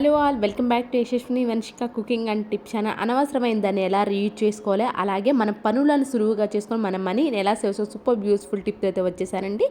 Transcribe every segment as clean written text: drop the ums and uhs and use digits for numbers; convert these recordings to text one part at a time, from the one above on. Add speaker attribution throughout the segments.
Speaker 1: Hello all, welcome back to Yashaswini Vamshika cooking and tips channel. అనవసరమైన దాన్ని ఎలా reuse చేసుకోవాలి, అలాగే మన పనులను సులువుగా చేసుకొని మన మనీని ఎలా సేవ్ చేసుకోవాలి, సూపర్ యూస్ఫుల్ టిప్ అయితే వచ్చేసానండి.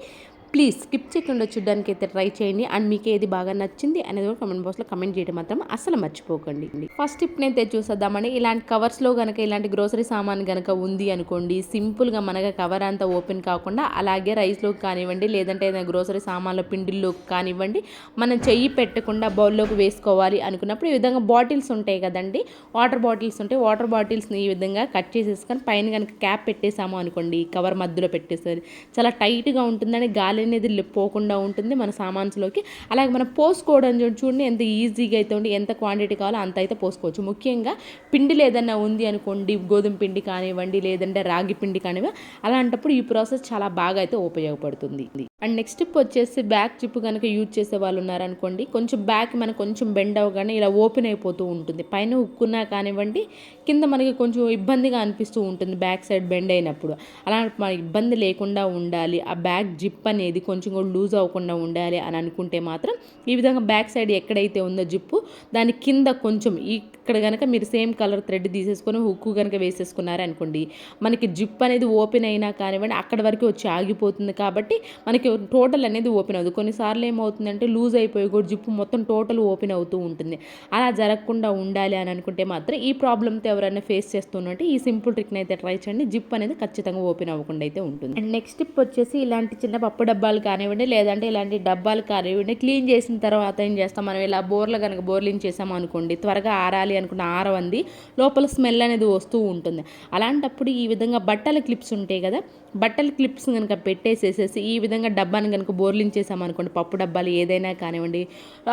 Speaker 1: ప్లీజ్ స్కిప్ చేయకుండా చూడడానికి అయితే ట్రై చేయండి. అండ్ మీకు ఏది బాగా నచ్చింది అనేది కూడా కామెంట్ బాక్స్లో కమెంట్ చేయడం మాత్రం అసలు మర్చిపోకండి. ఫస్ట్ టిప్ అయితే చూసేద్దామండి. ఇలాంటి కవర్స్లో కనుక ఇలాంటి గ్రోసరీ సామాన్ కనుక ఉంది అనుకోండి, సింపుల్గా మనగా కవర్ అంతా ఓపెన్ కాకుండా అలాగే రైస్లోకి కానివ్వండి, లేదంటే ఏదైనా గ్రోసరీ సామాన్ల పిండిల్లోకి కానివ్వండి, మనం చెయ్యి పెట్టకుండా బౌల్లోకి వేసుకోవాలి అనుకున్నప్పుడు ఈ విధంగా బాటిల్స్ ఉంటాయి కదండి, వాటర్ బాటిల్స్ ఉంటాయి. వాటర్ బాటిల్స్ని ఈ విధంగా కట్ చేసేసుకొని పైన కనుక క్యాప్ పెట్టేసాము అనుకోండి, కవర్ మధ్యలో పెట్టేసరి చాలా టైట్గా ఉంటుందని గాలి అనేది పోకుండా ఉంటుంది మన సామాన్స్లోకి. అలాగే మనం పోసుకోవడం చూడండి ఎంత ఈజీగా అయితే ఉండి, ఎంత క్వాంటిటీ కావాలో అంత అయితే పోసుకోవచ్చు. ముఖ్యంగా పిండిలు ఏదైనా ఉంది అనుకోండి, గోధుమ పిండి కానివ్వండి, లేదంటే రాగి పిండి కానివ్వండి, అలాంటప్పుడు ఈ ప్రాసెస్ చాలా బాగా అయితే ఉపయోగపడుతుంది. అండ్ నెక్స్ట్ టిప్ వచ్చేసి బ్యాక్ జిప్ కనుక యూజ్ చేసే వాళ్ళు ఉన్నారనుకోండి, కొంచెం బ్యాక్ మనకు కొంచెం బెండ్ అవ్వగానే ఇలా ఓపెన్ అయిపోతూ ఉంటుంది. పైన ఉక్కున్నా కానివ్వండి, కింద మనకి కొంచెం ఇబ్బందిగా అనిపిస్తూ ఉంటుంది బ్యాక్ సైడ్ బెండ్ అయినప్పుడు. అలా మన ఇబ్బంది లేకుండా ఉండాలి, ఆ బ్యాక్ జిప్ అనేది కొంచెం కూడా లూజ్ అవ్వకుండా ఉండాలి అని అనుకుంటే మాత్రం ఈ విధంగా బ్యాక్ సైడ్ ఎక్కడైతే ఉందో జిప్పు, దాని కింద కొంచెం ఇక్కడ కనుక మీరు సేమ్ కలర్ థ్రెడ్ తీసేసుకొని హుక్కు కనుక వేసేసుకున్నారనుకోండి, మనకి జిప్ అనేది ఓపెన్ అయినా కానివ్వండి అక్కడ వరకు వచ్చి ఆగిపోతుంది. కాబట్టి మనకి టోటల్ అనేది ఓపెన్ అవుతుంది. కొన్నిసార్లు ఏమవుతుందంటే లూజ్ అయిపోయి కూడా జిప్పు మొత్తం టోటల్ ఓపెన్ అవుతూ ఉంటుంది. అలా జరగకుండా ఉండాలి అని అనుకుంటే మాత్రం ఈ ప్రాబ్లమ్తో ఎవరైనా ఫేస్ చేస్తున్నట్టు ఈ సింపుల్ ట్రిక్ని అయితే ట్రై చేయండి. జిప్ అనేది ఖచ్చితంగా ఓపెన్ అవ్వకుండా అయితే ఉంటుంది. అండ్ నెక్స్ట్ టిప్ వచ్చేసి ఇలాంటి చిన్న పప్పు డబ్బాలు కానివ్వండి, లేదంటే ఇలాంటి డబ్బాలు కానివ్వండి, క్లీన్ చేసిన తర్వాత ఏం చేస్తాం, మనం ఇలా బోర్లు కనుక బోర్లింగ్ చేసాం అనుకోండి, త్వరగా ఆరాలి అనుకున్న ఆరవంది లోపల స్మెల్ అనేది వస్తూ ఉంటుంది. అలాంటప్పుడు ఈ విధంగా బట్టల క్లిప్స్ ఉంటాయి కదా, బట్టల క్లిప్స్ కనుక పెట్టేసేసేసి ఈ విధంగా డబ్బాని కనుక బోర్లింగ్ చేసామనుకోండి, పప్పు డబ్బాలు ఏదైనా కానివ్వండి,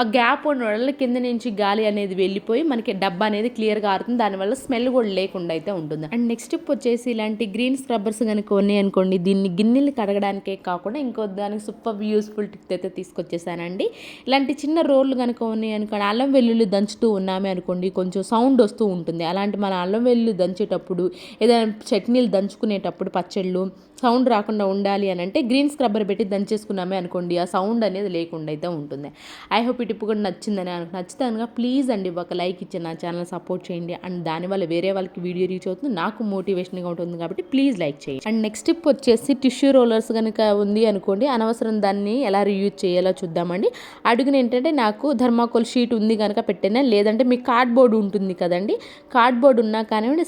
Speaker 1: ఆ గ్యాప్ ఉన్న కింద నుంచి గాలి అనేది వెళ్ళిపోయి మనకి డబ్బా అనేది క్లియర్గా ఆరుతుంది. దానివల్ల స్మెల్ కూడా లేకుండా అయితే ఉంటుంది. అండ్ నెక్స్ట్ టిప్ వచ్చేసి ఇలాంటి గ్రీన్ స్క్రబ్బర్స్ కనుక ఉన్నాయి అనుకోండి, దీన్ని గిన్నెలు కడగడానికే కాకుండా ఇంకో దానికి సూపర్ యూస్ఫుల్ టిప్ అయితే తీసుకొచ్చేసానండి. ఇలాంటి చిన్న రోళ్ళు కనుక ఉన్నాయి అనుకోండి, అల్లం వెల్లుల్లి దంచుతూ ఉన్నామే అనుకోండి, కొంచెం సౌండ్ వస్తూ ఉంటుంది. అలాంటి మన అల్లం వెల్లుల్లి దంచేటప్పుడు, ఏదైనా చట్నీలు దంచుకునేటప్పుడు పచ్చళ్ళు సౌండ్ రాకుండా ఉండాలి అని అంటే గ్రీన్ స్క్రబ్బర్ పెట్టి దంచేసుకున్నామే అనుకోండి, ఆ సౌండ్ అనేది లేకుండా అయితే ఉంటుంది. ఐ హోప్ ఈ టిప్ కూడా నచ్చిందని నచ్చితే కనుక ప్లీజ్ అండి ఒక లైక్ ఇచ్చి నా ఛానల్ సపోర్ట్ చేయండి. అండ్ దానివల్ల వేరే వాళ్ళకి వీడియో రీచ్ అవుతుంది, నాకు మోటివేషన్గా ఉంటుంది. కాబట్టి ప్లీజ్ లైక్ చేయండి. అండ్ నెక్స్ట్ టిప్ వచ్చేసి టిష్యూ రోలర్స్ కనుక ఉంది అనుకోండి, అనవసరం దాన్ని ఎలా రీయూజ్ చేయాలో చూద్దామండి. అడుగున ఏంటంటే నాకు థర్మాకోల్ షీట్ ఉంది కనుక పెట్టాను, లేదంటే మీ కార్డ్బోర్డ్ ఉంటుంది కదండి, కార్డ్బోర్డ్ ఉన్నా కానివ్వండి,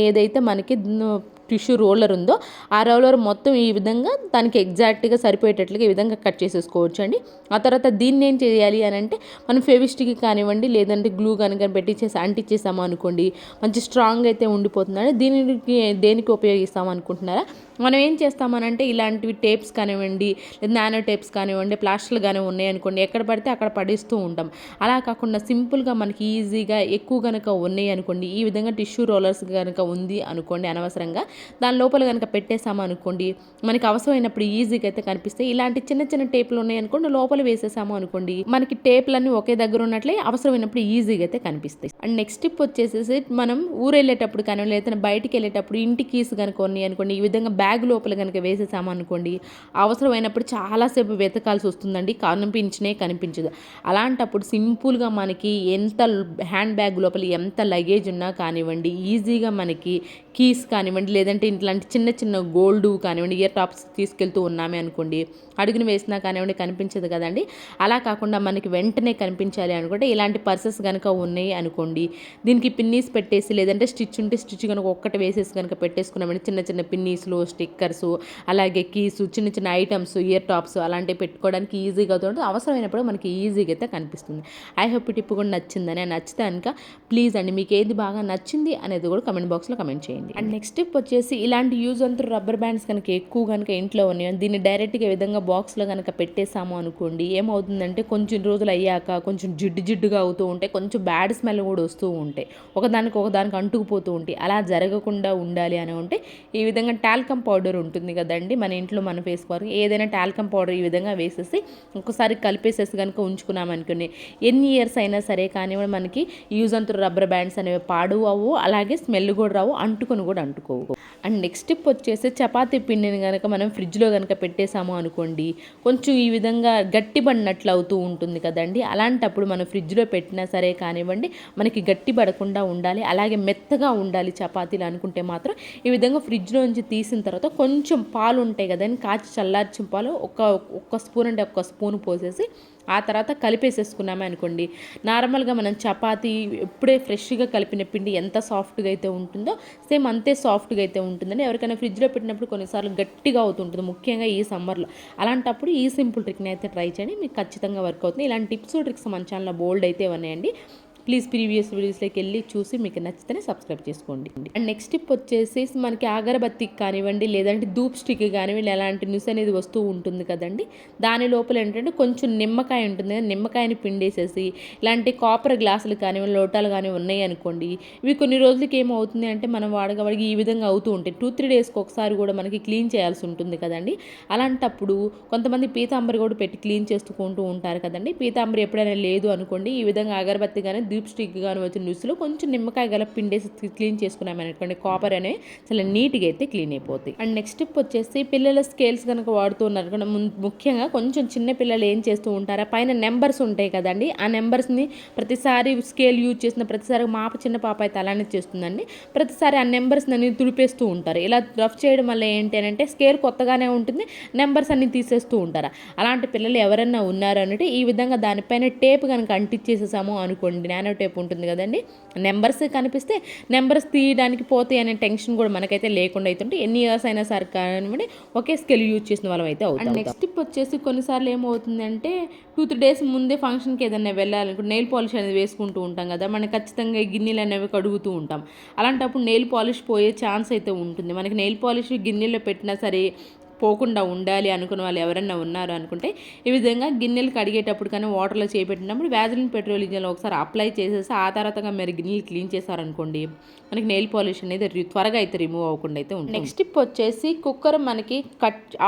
Speaker 1: ఏదైతే మనకి టిష్యూ రోలర్ ఉందో ఆ రోలర్ మొత్తం ఈ విధంగా దానికి ఎగ్జాక్ట్గా సరిపోయేటట్లుగా ఈ విధంగా కట్ చేసేసుకోవచ్చు అండి. ఆ తర్వాత దీన్ని ఏం చేయాలి అని అంటే, మనం ఫెవిస్టిక్ కానివ్వండి, లేదంటే గ్లూ కనుక అంటించేసాము అనుకోండి, మంచి స్ట్రాంగ్ అయితే ఉండిపోతుందండి. దీనికి దేనికి ఉపయోగిస్తాము అనుకుంటున్నారా, మనం ఏం చేస్తామనంటే ఇలాంటివి టేప్స్ కానివ్వండి, నానో టేప్స్ కానివ్వండి, ప్లాస్టర్లు కానీ ఉన్నాయనుకోండి, ఎక్కడ పడితే అక్కడ పడేస్తూ ఉంటాం. అలా కాకుండా సింపుల్గా మనకి ఈజీగా ఎక్కువ కనుక ఉన్నాయి అనుకోండి, ఈ విధంగా టిష్యూ రోలర్స్ కనుక ఉంది అనుకోండి, అనవసరంగా దాని లోపల కనుక పెట్టేసాము అనుకోండి, మనకి అవసరమైనప్పుడు ఈజీగా అయితే కనిపిస్తాయి. ఇలాంటి చిన్న చిన్న టేపులు ఉన్నాయి అనుకోండి, లోపల వేసేసాము అనుకోండి, మనకి టేపులన్నీ ఒకే దగ్గర ఉన్నట్లే అవసరమైనప్పుడు ఈజీగా అయితే కనిపిస్తాయి. అండ్ నెక్స్ట్ టిప్ వచ్చేసేసి మనం ఊరు వెళ్ళేటప్పుడు కానీ లేకపోతే బయటికి వెళ్ళేటప్పుడు ఇంటి కీస్ కనుక ఉన్నాయి అనుకోండి, ఈ విధంగా బ్యాగ్ లోపల కనుక వేసేసాము అనుకోండి, అవసరమైనప్పుడు చాలాసేపు వెతకాల్సి వస్తుందండి, కనిపించదు. అలాంటప్పుడు సింపుల్గా మనకి ఎంత హ్యాండ్ బ్యాగ్ లోపల ఎంత లగేజ్ ఉన్నా కానివ్వండి, ఈజీగా మనకి కీస్ కానివ్వండి, లేదంటే ఇట్లాంటి చిన్న చిన్న గోల్డ్ కానివ్వండి, ఇయర్ టాప్స్ తీసుకెళ్తూ ఉన్నామే అనుకోండి, అడుగుని వేసినా కానివ్వండి కనిపించదు కదండి. అలా కాకుండా మనకి వెంటనే కనిపించాలి అనుకుంటే ఇలాంటి పర్సెస్ కనుక ఉన్నాయి అనుకోండి, దీనికి పిన్నీస్ పెట్టేసి, లేదంటే స్టిచ్ ఉంటే స్టిచ్ కనుక ఒక్కటి వేసేసి కనుక పెట్టేసుకున్నామంటే చిన్న చిన్న పిన్నీస్లు, స్టిక్కర్స్, అలాగే కీసు, చిన్న చిన్న ఐటమ్స్, ఇయర్ టాప్స్ అలాంటివి పెట్టుకోవడానికి ఈజీగా అవుతుంది. అవసరమైనప్పుడు మనకి ఈజీగా అయితే కనిపిస్తుంది. ఐ హోప్ ఈ టిప్ కూడా నచ్చిందని. నచ్చితే కనుక ప్లీజ్ అండి మీకు ఏది బాగా నచ్చింది అనేది కూడా కమెంట్ బాక్స్లో కమెంట్ చేయండి. అండ్ నెక్స్ట్ టిప్ వచ్చేసి ఇలాంటి యూజ్ అంతా రబ్బర్ బ్యాండ్స్ కనుక ఎక్కువ కనుక ఇంట్లో ఉన్నాయి, దీన్ని డైరెక్ట్గా విధంగా బాక్స్లో కనుక పెట్టేసాము అనుకోండి, ఏమవుతుందంటే కొంచెం రోజులు అయ్యాక కొంచెం జిడ్డుగా అవుతూ ఉంటాయి, కొంచెం బ్యాడ్ స్మెల్ కూడా వస్తూ ఉంటాయి, ఒకదానికి అంటుకుపోతూ ఉంటాయి. అలా జరగకుండా ఉండాలి అని ఉంటే ఈ విధంగా టాల్కమ్ పౌడర్ ఉంటుంది కదండి మన ఇంట్లో, మన ఫేస్ వరకు ఏదైనా టాల్కమ్ పౌడర్ ఈ విధంగా వేసేసి ఒకసారి కలిపేసేసి కనుక ఉంచుకున్నాం అనుకోండి, ఎన్ని ఇయర్స్ అయినా సరే కానివ్వండి మనకి యూజ్ అంతా రబ్బర్ బ్యాండ్స్ అనేవి పాడు అవ్వు, అలాగే స్మెల్ కూడా రావు, అంటుకొని కూడా అంటుకోవు. అండ్ నెక్స్ట్ స్టెప్ వచ్చేసి చపాతీ పిండిని కనుక మనం ఫ్రిడ్జ్లో కనుక పెట్టేసాము అనుకోండి, కొంచెం ఈ విధంగా గట్టిపడినట్లు అవుతూ ఉంటుంది కదండి. అలాంటప్పుడు మనం ఫ్రిడ్జ్లో పెట్టినా సరే కానివ్వండి, మనకి గట్టి పడకుండా ఉండాలి, అలాగే మెత్తగా ఉండాలి చపాతీలు అనుకుంటే మాత్రం ఈ విధంగా ఫ్రిడ్జ్లో నుంచి తీసిన తర్వాత కొంచెం పాలు ఉంటాయి కదండి, కాచి చల్లార్చిన పాలు ఒక్క స్పూన్ అంటే ఒక్క స్పూన్ పోసేసి ఆ తర్వాత కలిపేసేసుకున్నామే అనుకోండి, నార్మల్గా మనం చపాతీ ఎప్పుడే ఫ్రెష్గా కలిపిన పిండి ఎంత సాఫ్ట్గా అయితే ఉంటుందో సేమ్ అంతే సాఫ్ట్గా అయితే ఉంటుందని. ఎవరికైనా ఫ్రిడ్జ్లో పెట్టినప్పుడు కొన్నిసార్లు గట్టిగా అవుతుంటుంది, ముఖ్యంగా ఈ సమ్మర్లో. అలాంటప్పుడు ఈ సింపుల్ ట్రిక్ని అయితే ట్రై చేయండి, మీకు ఖచ్చితంగా వర్క్ అవుతుంది. ఇలాంటి టిప్స్ ట్రిక్స్ మన ఛానల్లో బోల్డ్ అయితే ఉన్నాయండి. ప్లీజ్ ప్రీవియస్ వీడియోస్లోకి వెళ్ళి చూసి మీకు నచ్చితేనే సబ్స్క్రైబ్ చేసుకోండి. అండ్ నెక్స్ట్ టిప్ వచ్చేసి మనకి అగరబత్తికి కానివ్వండి, లేదంటే ధూప్ స్టిక్ కానివ్వండి, ఎలాంటి న్యూస్ అనేది వస్తూ ఉంటుంది కదండి. దాని లోపల ఏంటంటే కొంచెం నిమ్మకాయ ఉంటుంది కదా, నిమ్మకాయని పిండేసేసి ఇలాంటి కాపర్ గ్లాసులు కానివ్వండి, లోటాలు కానీ ఉన్నాయి అనుకోండి, ఇవి కొన్ని రోజులకి ఏమవుతుంది అంటే మనం వాడికి ఈ విధంగా అవుతూ ఉంటాయి. 2-3 డేస్కి ఒకసారి కూడా మనకి క్లీన్ చేయాల్సి ఉంటుంది కదండి. అలాంటప్పుడు కొంతమంది పీతాంబరి కూడా పెట్టి క్లీన్ చేసుకుంటూ ఉంటారు కదండి. పీతాంబరి ఎప్పుడైనా లేదు అనుకోండి, ఈ విధంగా అగరబత్తి కానీ ధూప్ స్టిక్ కానీ వచ్చిన న్యూస్లో కొంచెం నిమ్మకాయ గల పిండేసి క్లీన్ చేసుకున్నామనుకోండి, కాపర్ అనేవి చాలా నీట్గా అయితే క్లీన్ అయిపోతాయి. అండ్ నెక్స్ట్ టిప్ వచ్చేసి పిల్లల స్కేల్స్ కనుక వాడుతూ ఉన్నారు కనుక ముఖ్యంగా కొంచెం చిన్న పిల్లలు ఏం చేస్తూ ఉంటారా, పైన నెంబర్స్ ఉంటాయి కదండి, ఆ నెంబర్స్ని ప్రతిసారి స్కేల్ యూజ్ చేసిన ప్రతిసారి చిన్న పాప అయితే అలానే చేస్తుందండి. ప్రతిసారి ఆ నెంబర్స్ అన్ని తుడిపేస్తూ ఉంటారు. ఇలా రఫ్ చేయడం వల్ల ఏంటి అని అంటే స్కేల్ కొత్తగానే ఉంటుంది, నెంబర్స్ అన్ని తీసేస్తూ ఉంటారు. అలాంటి పిల్లలు ఎవరైనా ఉన్నారు అంటే ఈ విధంగా దానిపైన టేప్ కనుక అంటించేసేసాము అనుకోండి, నానో టేప్ ఉంటుంది కదండి, నెంబర్స్ కనిపిస్తే నెంబర్స్ తీయడానికి పోతాయి అనే టెన్షన్ కూడా మనకైతే లేకుండా అవుతుంటే ఎన్ని ఇయర్స్ అయినా సరే కానివ్వండి ఒకే స్కేల్ యూజ్ చేసిన వాళ్ళం అయితే అవుతాం. అండ్ నెక్స్ట్ టిప్ వచ్చేసి కొన్నిసార్లు ఏమవుతుందంటే 2-3 డేస్ ముందే ఫంక్షన్కి ఏదైనా వెళ్ళాలనుకుంటే నెయిల్ పాలిష్ అనేది వేసుకుంటూ ఉంటాం కదా, మనకి ఖచ్చితంగా గిన్నెలు అనేవి కడుగుతూ ఉంటాం. అలాంటప్పుడు నెయిల్ పాలిష్ పోయే ఛాన్స్ అయితే ఉంటుంది. మనకి నెయిల్ పాలిష్ గిన్నెలో పెట్టినా సరే పోకుండా ఉండాలి అనుకున్న వాళ్ళు ఎవరైనా ఉన్నారు అనుకుంటే ఈ విధంగా గిన్నెలు కడిగేటప్పుడు కానీ వాటర్లో చేపెట్టినప్పుడు వ్యాజిలిన్ పెట్రోలిజంలో ఒకసారి అప్లై చేసేసి ఆ తర్వాత మీరు గిన్నెలు క్లీన్ చేశారనుకోండి, మనకి నెయిల్ పాలిష్ అనేది త్వరగా అయితే రిమూవ్ అవ్వకుండా అయితే ఉంటుంది. నెక్స్ట్ టిప్ వచ్చేసి కుక్కర్ మనకి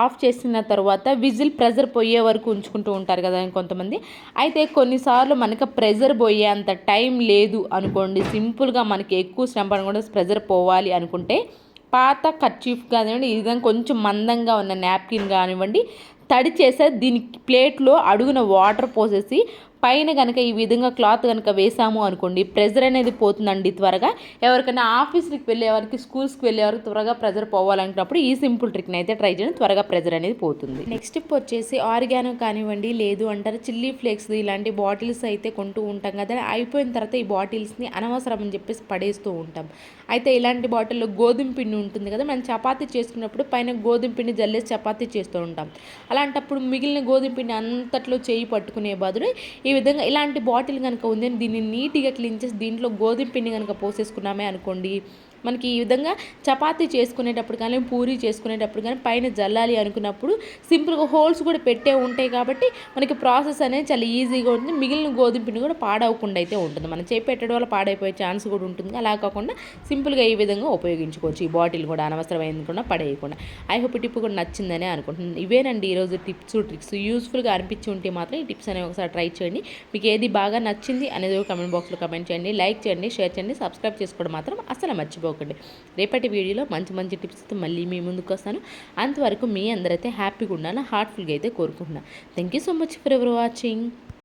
Speaker 1: ఆఫ్ చేసిన తర్వాత విజిల్ ప్రెజర్ పోయే వరకు ఉంచుకుంటూ ఉంటారు కదా కొంతమంది. అయితే కొన్నిసార్లు మనకి ప్రెజర్ పోయే అంత టైం లేదు అనుకోండి, సింపుల్గా మనకి ఎక్కువ శ్రమ కూడా ప్రెజర్ పోవాలి అనుకుంటే పాత కర్చీఫ్ కానివ్వండి, ఈ విధంగా కొంచెం మందంగా ఉన్న నాప్కిన్ కానివ్వండి, తడి చేసే దీనికి ప్లేట్లో అడుగున వాటర్ పోసేసి పైన కనుక ఈ విధంగా క్లాత్ కనుక వేసాము అనుకోండి, ప్రెజర్ అనేది పోతుందండి త్వరగా. ఎవరికైనా ఆఫీస్కి వెళ్ళేవారికి, స్కూల్స్కి వెళ్ళేవారికి త్వరగా ప్రెజర్ పోవాలనుకున్నప్పుడు ఈ సింపుల్ ట్రిక్ని అయితే ట్రై చేయండి, త్వరగా ప్రెజర్ అనేది పోతుంది. నెక్స్ట్ టిప్ వచ్చేసి ఆర్గానో కానివ్వండి, లేదు అంటారు చిల్లీ ఫ్లేక్స్ ఇలాంటి బాటిల్స్ అయితే కొంటూ ఉంటాం కదా, అయిపోయిన తర్వాత ఈ బాటిల్స్ని అనవసరం అని చెప్పేసి పడేస్తూ ఉంటాం. అయితే ఇలాంటి బాటిల్లో గోధుమ పిండి ఉంటుంది కదా, మనం చపాతీ చేసుకున్నప్పుడు పైన గోధుమ పిండి జల్లేసి చపాతీ చేస్తూ ఉంటాం. అలాంటప్పుడు మిగిలిన గోధుమ పిండి అంతట్లో చేయి పట్టుకునే బదులు ఈ విధంగా ఇలాంటి బాటిల్ కనుక ఉంది, దీన్ని నీట్గా క్లీన్ చేసి దీంట్లో గోధుమ పిండి కనుక పోసేసుకున్నామే అనుకోండి, మనకి ఈ విధంగా చపాతీ చేసుకునేటప్పుడు కానీ పూరీ చేసుకునేటప్పుడు కానీ పైన జల్లాలి అనుకున్నప్పుడు సింపుల్గా హోల్స్ కూడా పెట్టే ఉంటాయి కాబట్టి మనకి ప్రాసెస్ అనేది చాలా ఈజీగా ఉంటుంది. మిగిలిన గోధుమ పిండి కూడా పాడవకుండా అయితే ఉంటుంది, మనం చేయి పెట్టడం వల్ల పాడైపోయే ఛాన్స్ కూడా ఉంటుంది. అలా కాకుండా సింపుల్గా ఈ విధంగా ఉపయోగించుకోవచ్చు. ఈ బాటిల్ కూడా అనవసరమైంది కూడా పడేయకుండా. ఐ హోప్ ఈ టిప్ కూడా నచ్చిందని అనుకుంటున్నాను. ఇవేనండి ఈరోజు టిప్స్ ట్రిక్స్. యూస్ఫుల్గా అనిపించి ఉంటే మాత్రం ఈ టిప్స్ అనేవి ఒకసారి ట్రై చేయండి. మీకు ఏది బాగా నచ్చింది అనేది కమెంట్ బాక్స్లో కమెంట్ చేయండి, లైక్ చేయండి, షేర్ చేయండి, సబ్స్క్రైబ్ చేసుకోవడం మాత్రం అసలు మర్చిపోకండి. రేపటి వీడియోలో మంచి మంచి టిప్స్తో మళ్ళీ మీ ముందుకు వస్తాను. అంతవరకు మీ అందరైతే హ్యాపీగా ఉండాలని హార్ట్ఫుల్గా అయితే కోరుకుంటున్నాను. Thank you so much for ever watching.